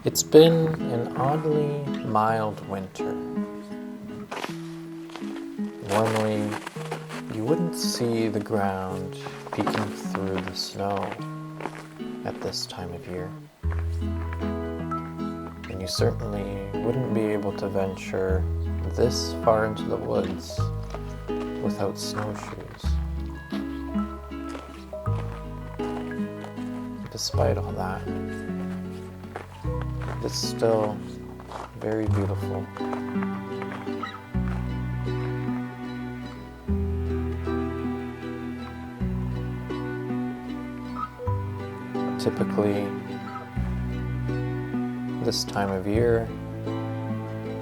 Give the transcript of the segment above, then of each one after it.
It's been an oddly mild winter. Normally, you wouldn't see the ground peeking through the snow at this time of year. And you certainly wouldn't be able to venture this far into the woods without snowshoes. Despite all that, it's still very beautiful. Typically, this time of year,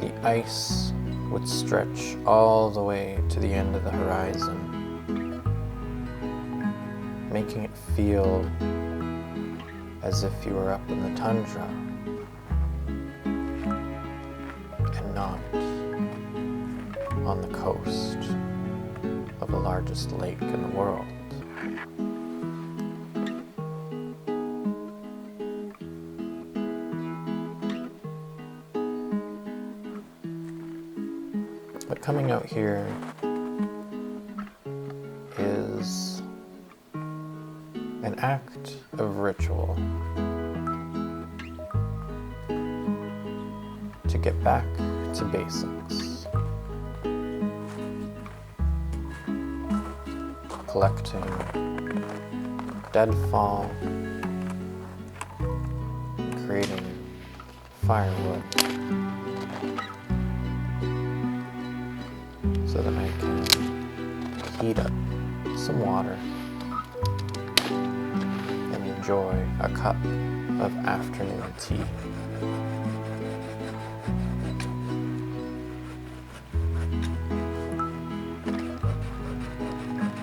the ice would stretch all the way to the end of the horizon, making it feel as if you were up in the tundra and not on the coast of the largest lake in the world. But coming out here is an act of ritual to get back to basics, collecting deadfall, and creating firewood so that I can heat up some water and enjoy a cup of afternoon tea.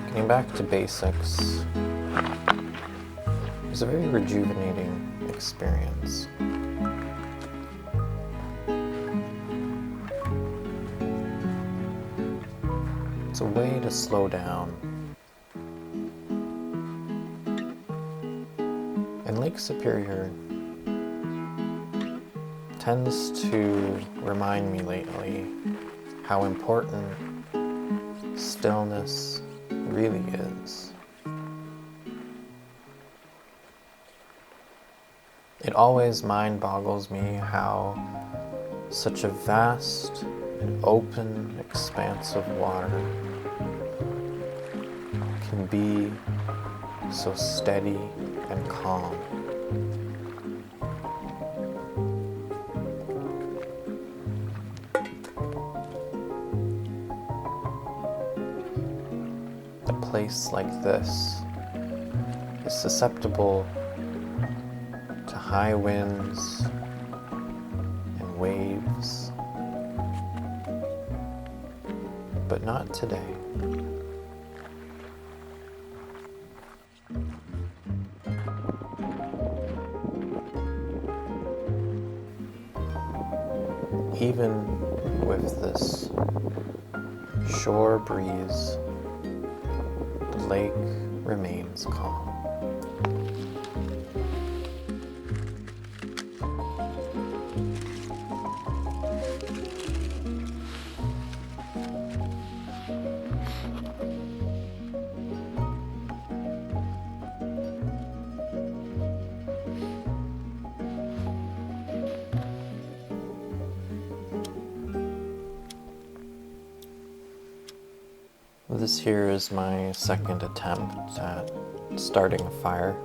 Getting back to basics is a very rejuvenating experience. It's a way to slow down. And Lake Superior tends to remind me lately how important stillness really is. It always mind boggles me how such a vast and open expanse of water can be so steady and calm. A place like this is susceptible to high winds and waves, but not today. Even with this shore breeze, the lake remains calm. This here is my second attempt at starting a fire,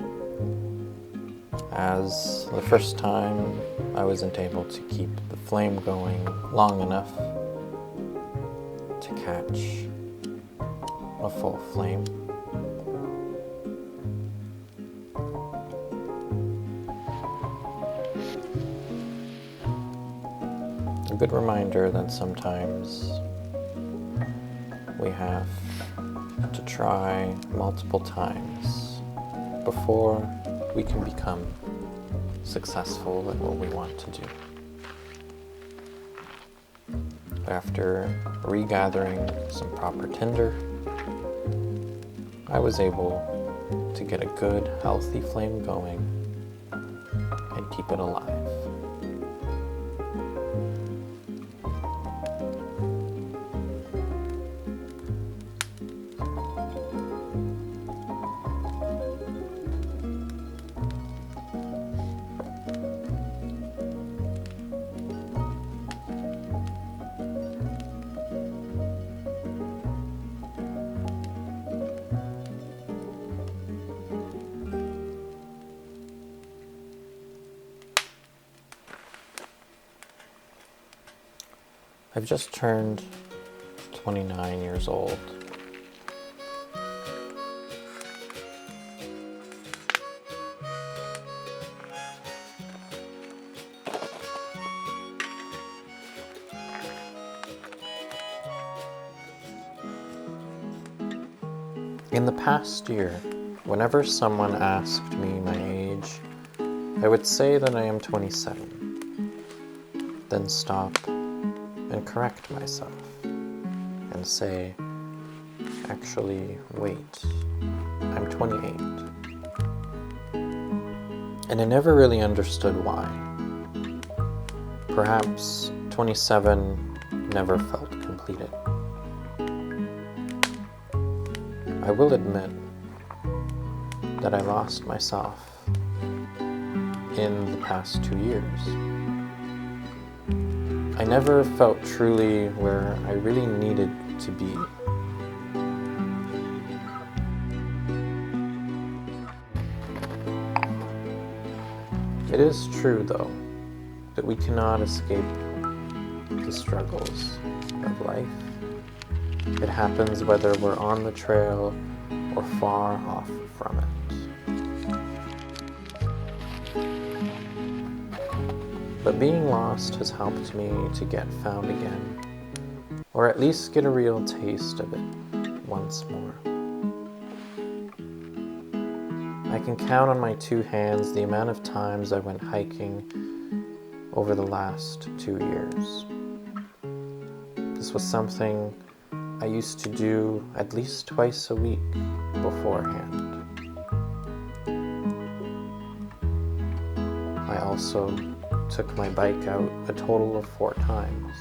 as the first time I wasn't able to keep the flame going long enough to catch a full flame. A good reminder that sometimes we have to try multiple times before we can become successful at what we want to do. After regathering some proper tinder, I was able to get a good, healthy flame going and keep it alive. I've just turned 29 years old. In the past year, whenever someone asked me my age, I would say that I am 27, then stop and correct myself and say, actually, wait, I'm 28. And I never really understood why. Perhaps 27 never felt completed. I will admit that I lost myself in the past 2 years. I never felt truly where I really needed to be. It is true, though, that we cannot escape the struggles of life. It happens whether we're on the trail or far off from it. But being lost has helped me to get found again, or at least get a real taste of it once more. I can count on my 2 hands the amount of times I went hiking over the last 2 years. This was something I used to do at least twice a week beforehand. I also took my bike out a total of 4 times,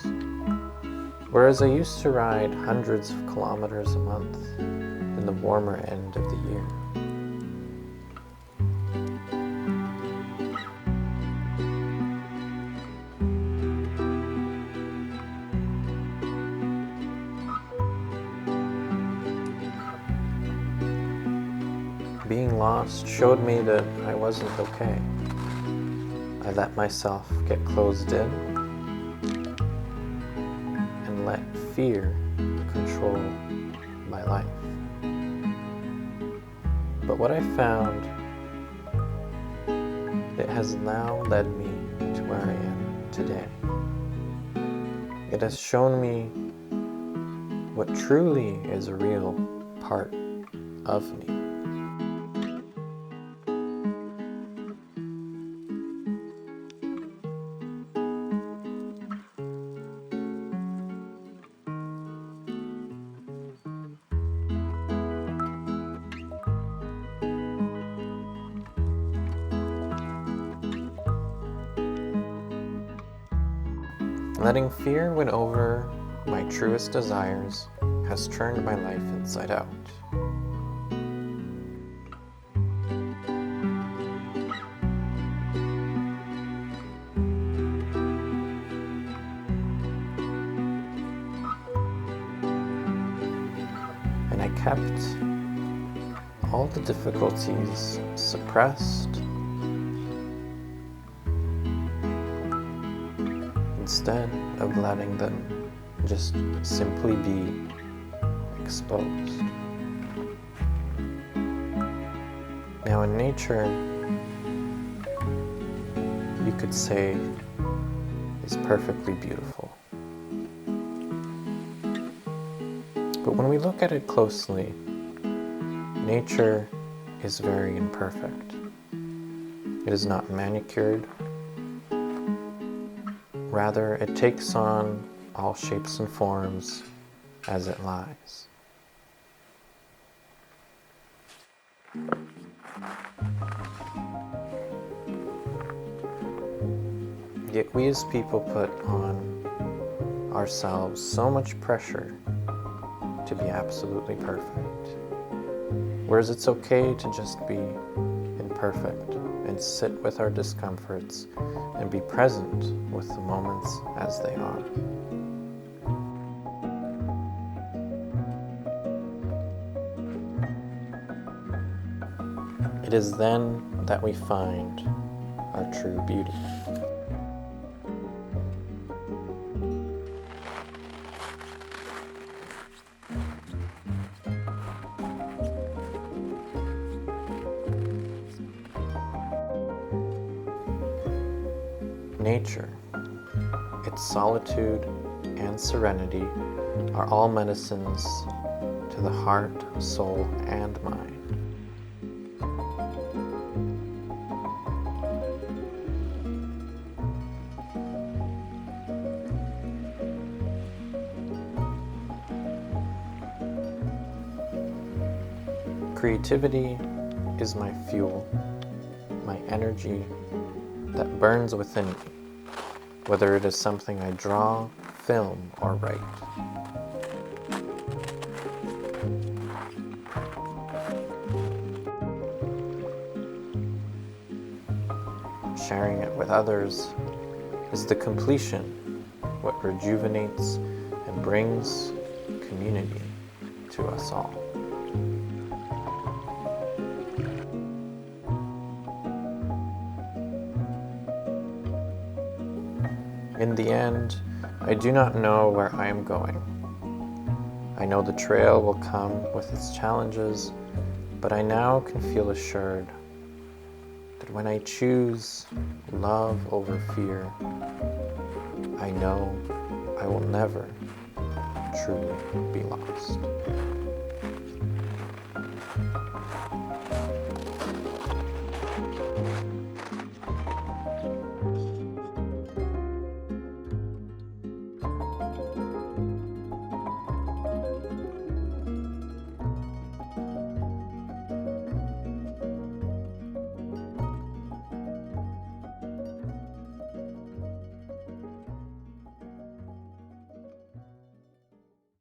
whereas I used to ride hundreds of kilometers a month in the warmer end of the year. Being lost showed me that I wasn't okay. I let myself get closed in and let fear control my life. But what I found, it has now led me to where I am today. It has shown me what truly is a real part of me. Letting fear win over my truest desires has turned my life inside out. And I kept all the difficulties suppressed instead of letting them just simply be exposed. Now in nature, you could say, is perfectly beautiful. But when we look at it closely, nature is very imperfect. It is not manicured. Rather, it takes on all shapes and forms as it lies. Yet we as people put on ourselves so much pressure to be absolutely perfect, whereas it's okay to just be imperfect and sit with our discomforts and be present with the moments as they are. It is then that we find our true beauty. Nature, its solitude and serenity are all medicines to the heart, soul, and mind. Creativity is my fuel, my energy that burns within me, whether it is something I draw, film, or write. Sharing it with others is the completion, what rejuvenates and brings community to us all. In the end, I do not know where I am going. I know the trail will come with its challenges, but I now can feel assured that when I choose love over fear, I know I will never truly be lost.